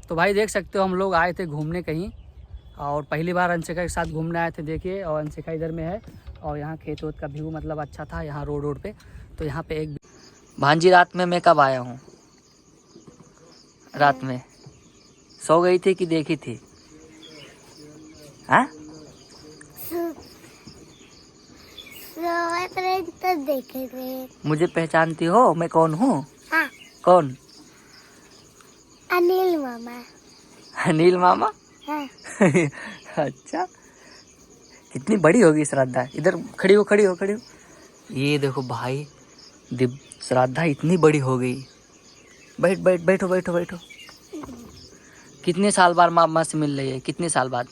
तो भाई देख सकते हो हम लोग आए थे घूमने कहीं और पहली बार अंशिका के साथ घूमने आए थे। देखिए और अंशिका इधर में है और यहाँ खेत वेत का व्यू मतलब अच्छा था यहाँ रोड पे। तो यहाँ पे एक भांजी रात में मैं कब आया हूँ? रात में सो गई थी कि देखी थी? हाँ तो देखे थे। मुझे पहचानती हो मैं कौन हूँ? हाँ। कौन? अनिल मामा। अनिल मामा? हाँ। अच्छा कितनी बड़ी होगी श्रद्धा? इधर खड़ी हो खड़ी हो खड़ी हो। ये देखो भाई श्रद्धा इतनी बड़ी हो गई। बैठ बैठ बैठो बैठो बैठो। कितने साल बाद मामा से मिल रही है? कितने साल बाद?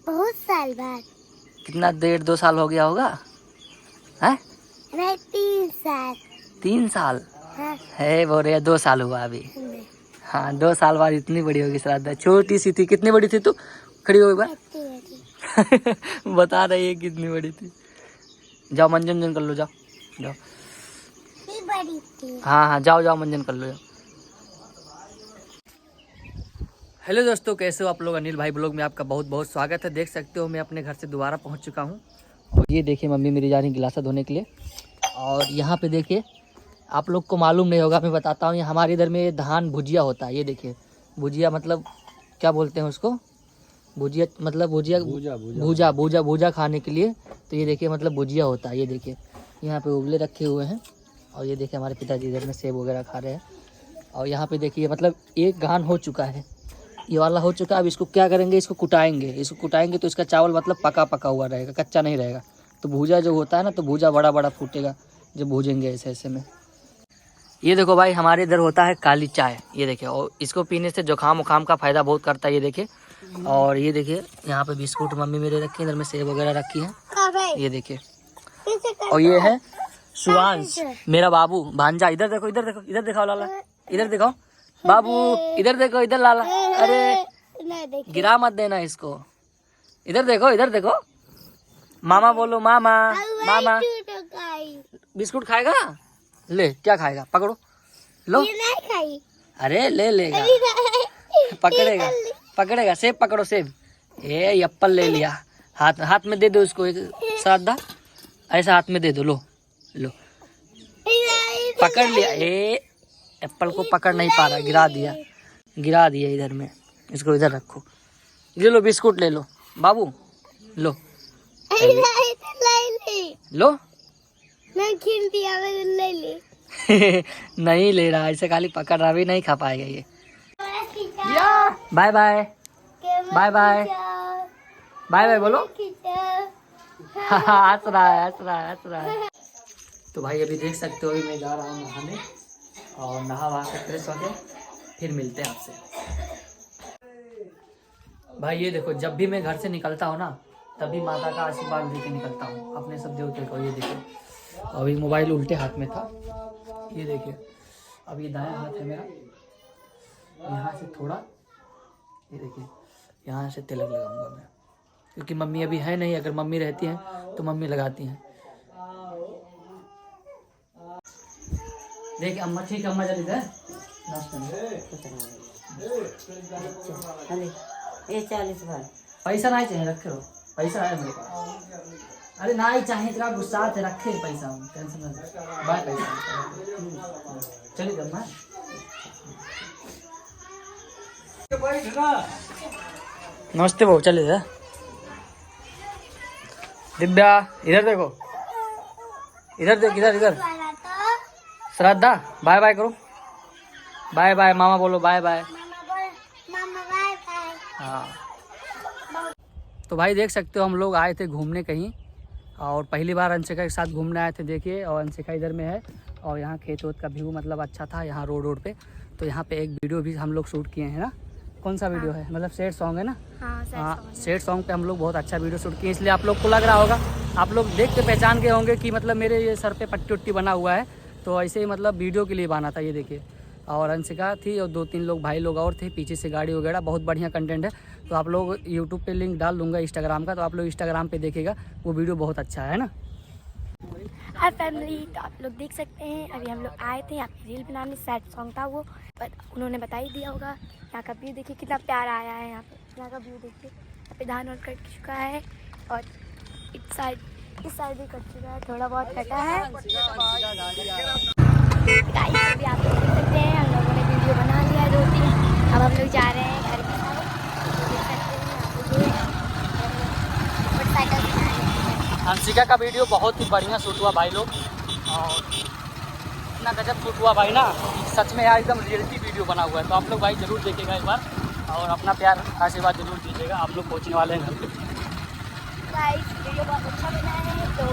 बहुत साल बाद। कितना 1.5-2 साल हो गया होगा? हैं? नहीं 3 साल। 3 साल? हाँ। है बोल रहे 2 साल हुआ अभी। हाँ 2 साल बाद इतनी बड़ी होगी श्रद्धा। छोटी सी थी। कितनी बड़ी थी तू? खड़ी हो एक बार। बता रही है कितनी बड़ी थी। जाओ मंजन कर लो जाओ जाओ। बड़ी थी। हाँ हाँ जाओ जाओ मंजन कर लो जाओ। हेलो दोस्तों कैसे हो आप लोग? अनिल भाई ब्लॉग में आपका बहुत बहुत स्वागत है। देख सकते हो मैं अपने घर से दोबारा पहुंच चुका हूं और ये देखिए मम्मी मेरी जा रही गिलासा धोने के लिए। और यहाँ पे देखिए आप लोग को मालूम नहीं होगा मैं बताता हूँ। हमारे इधर में धान भुजिया होता है। ये देखिए भुजिया मतलब क्या बोलते हैं उसको? भुजिया मतलब भुजिया भूजा भूजा भूजा खाने के लिए। तो ये देखिए मतलब भुजिया होता है। ये देखिए यहाँ पे उबले रखे हुए हैं और ये देखिए हमारे पिताजी इधर में सेब वगैरह खा रहे हैं। और यहाँ पे देखिए मतलब एक घान हो चुका है, ये वाला हो चुका है। अब इसको क्या करेंगे? इसको कुटाएंगे तो इसका चावल मतलब पका पका हुआ रहेगा, कच्चा नहीं रहेगा। तो भूजा जो होता है ना, तो भूजा बड़ा बड़ा फूटेगा जब भूजेंगे ऐसे ऐसे में। ये देखो भाई हमारे इधर होता है काली चाय। ये देखिए और इसको पीने से जुकाम उखाम का फायदा बहुत करता है। ये देखिए और ये देखिए यहाँ पे बिस्कुट मम्मी मेरे रखी है, इधर में सेब वगैरह रखी है। ये देखिए और ये है सुवांश मेरा बाबू भांजा। इधर देखो इधर देखो इधर दिखाओ लाला, इधर दिखाओ बाबू, इधर देखो इधर लाला। अरे गिरा मत देना इसको। इधर देखो मामा बोलो मामा मामा। बिस्कुट खाएगा? ले क्या खाएगा? पकड़ो लो। अरे ले लेगा, पकड़ेगा सेब पकड़ो सेब। ए एप्पल ले लिया। हाथ में दे दो उसको एक श्रद्धा, ऐसा हाथ में दे दो। लो लो पकड़ लिया। एप्पल को पकड़ नहीं पा रहा, गिरा दिया इधर में। इसको इधर रखो। ये लो बिस्कुट ले लो बाबू, लो लो। नहीं ले रहा, ऐसे खाली पकड़ रहा, भी नहीं खा पाएगा ये। Bye bye bye bye bye bye बोलो। हंस रहा है। तो भाई अभी देख सकते हो अभी मैं जा रहा हूँ नहाने और नहा वहा के फ्रेश होके फिर मिलते हैं आपसे। भाई ये देखो जब भी मैं घर से निकलता हूँ ना, तभी माता का आशीर्वाद लेके निकलता हूँ अपने सब देवते को। ये देखो अभी मोबाइल उल्टे हाथ में था। ये देखिए अब ये दायां हाथ है मेरा, यहाँ से थोड़ा ये देखिए यहाँ से तिलक लगाऊंगा मैं, क्योंकि मम्मी अभी है नहीं। अगर मम्मी रहती हैं तो मम्मी लगाती हैं। देखिए अम्मा ठीक है, अम्मा जल्दी है ये 40 बार पैसा नहीं चाहिए, रखे हो पैसा है मेरे पास। अरे ना ही चाहिए तेरा गुस्सा थे, रखे पैसा हूँ, टेंशन मत। बाय पैसा चलिए अम्मा। नमस्ते बहू, चलिए दिव्या इधर देखो, इधर देख इधर श्रद्धा बाय बाय करो। बाय बाय मामा बोलो बाय बाय। हाँ तो भाई देख सकते हो हम लोग आए थे घूमने कहीं और पहली बार अंशिका के साथ घूमने आए थे। देखिए और अंशिका इधर में है और यहाँ खेत वेत का व्यू मतलब अच्छा था यहाँ रोड पे। तो यहाँ पे एक वीडियो भी हम लोग शूट किए हैं ना। कौन सा वीडियो है? मतलब सैड सॉन्ग है ना। हाँ सैड सॉन्ग पे हम लोग बहुत अच्छा वीडियो शूट किए, इसलिए आप लोग को लग रहा होगा, आप लोग देख के पहचान के होंगे कि मतलब मेरे ये सर पे पट्टी उट्टी बना हुआ है। तो ऐसे ही मतलब वीडियो के लिए बना था। ये देखिए और अंशिका थी और 2-3 लोग भाई लोग और थे, पीछे से गाड़ी वगैरह। बहुत बढ़िया कंटेंट है। तो आप लोग यूट्यूब पे लिंक डाल दूंगा इंस्टाग्राम का, तो आप लोग इंस्टाग्राम पे देखिएगा, वो वीडियो बहुत अच्छा है ना। हाय फैमिली, तो आप लोग देख सकते हैं अभी हम लोग आए थे यहाँ पे रील बनाने। सैड सॉन्ग था वो, पर उन्होंने बता ही दिया होगा। यहाँ का व्यू देखिए कितना प्यारा आया है। यहाँ का व्यू देखिए, यहाँ पे धान और कट चुका है और इस साइड भी कट चुका है, थोड़ा बहुत कटा है। गाइस अभी आप लोग देख सकते हैं हम लोगों ने वीडियो बना लिया है 2-3। अब हम लोग जा रहे हैं घर की साइड। देख सकते हैं मोटरसाइकिल से जा रहे हैं। हंसिका का वीडियो बहुत ही बढ़िया शूट हुआ भाई लोग, और इतना गजब शूट हुआ भाई ना, सच में यार एकदम रियलिटी वीडियो बना हुआ है। तो आप लोग भाई ज़रूर देखिएगा एक बार, और अपना प्यार आशीर्वाद जरूर दीजिएगा। आप लोग पहुँचने वाले हैं घर पे। गाइस वीडियो बहुत अच्छा बना है, तो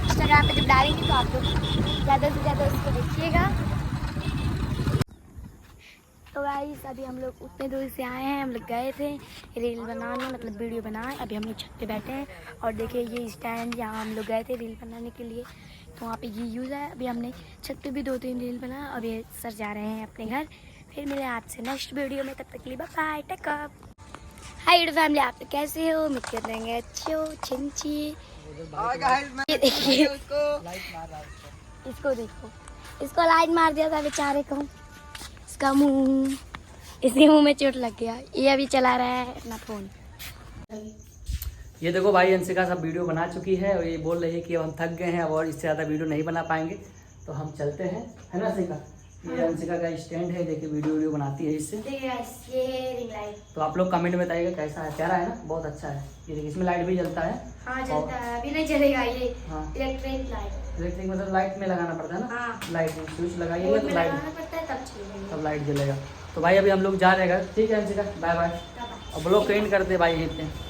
इंस्टाग्राम पे जब डालेंगे तो आप लोग ज़्यादा से ज़्यादा उसको देखिएगा। तो गाइस अभी हम लोग उतने दूर से आए हैं। हम लोग गए थे रील बनाने, मतलब वीडियो बनाए। अभी हम लोग छत पे बैठे हैं और देखिए ये स्टैंड, यहाँ हम लोग गए थे रील बनाने के लिए, तो वहाँ पे ये यूज़ है। अभी हमने छत पे भी 2-3 रील बनाया। अब ये सर जा रहे हैं अपने घर। फिर मिले आपसे नेक्स्ट वीडियो में, तब तक के लिए bye bye, take up. Hi YouTube family, आप लोग कैसे हो? उम्मीद करते हैं अच्छे हो। छिंची ये देखिए, इसको देखो, इसको लाइट मार दिया था बेचारे को। इसका मुंह, इसके मुंह में चोट लग गया। ये अभी चला रहा है अपना फोन। ये देखो भाई, अंशिका सब वीडियो बना चुकी है और ये बोल रही है कि अब हम थक गए हैं, अब और इससे ज़्यादा वीडियो नहीं बना पाएंगे, तो हम चलते हैं, है ना अंशिका? ये अंशिका का स्टैंड है, देखिए वीडियो बनाती है इससे। ये रिंग लाइट, तो आप लोग कमेंट में बताइएगा कैसा है। प्यारा है ना, बहुत अच्छा है। ये देखिए इसमें लाइट भी जलता है। हाँ जलता है, अभी नहीं चलेगा ये। हाँ, इलेक्ट्रिक लाइट, इलेक्ट्रिक मतलब लाइट में लगाना पड़ता है ना। हाँ, लाइट में स्विच लगाइएगा बोर्ड तो में लाइट, लगाना पड़ता है तब चलेगा। तब लाइट जलेगा। तो भाई अभी हम लोग जा रहे हैं घर, ठीक है अंशिका? Bye bye. बाय। और ब्लॉग को एंड करते भाई यहीं पे।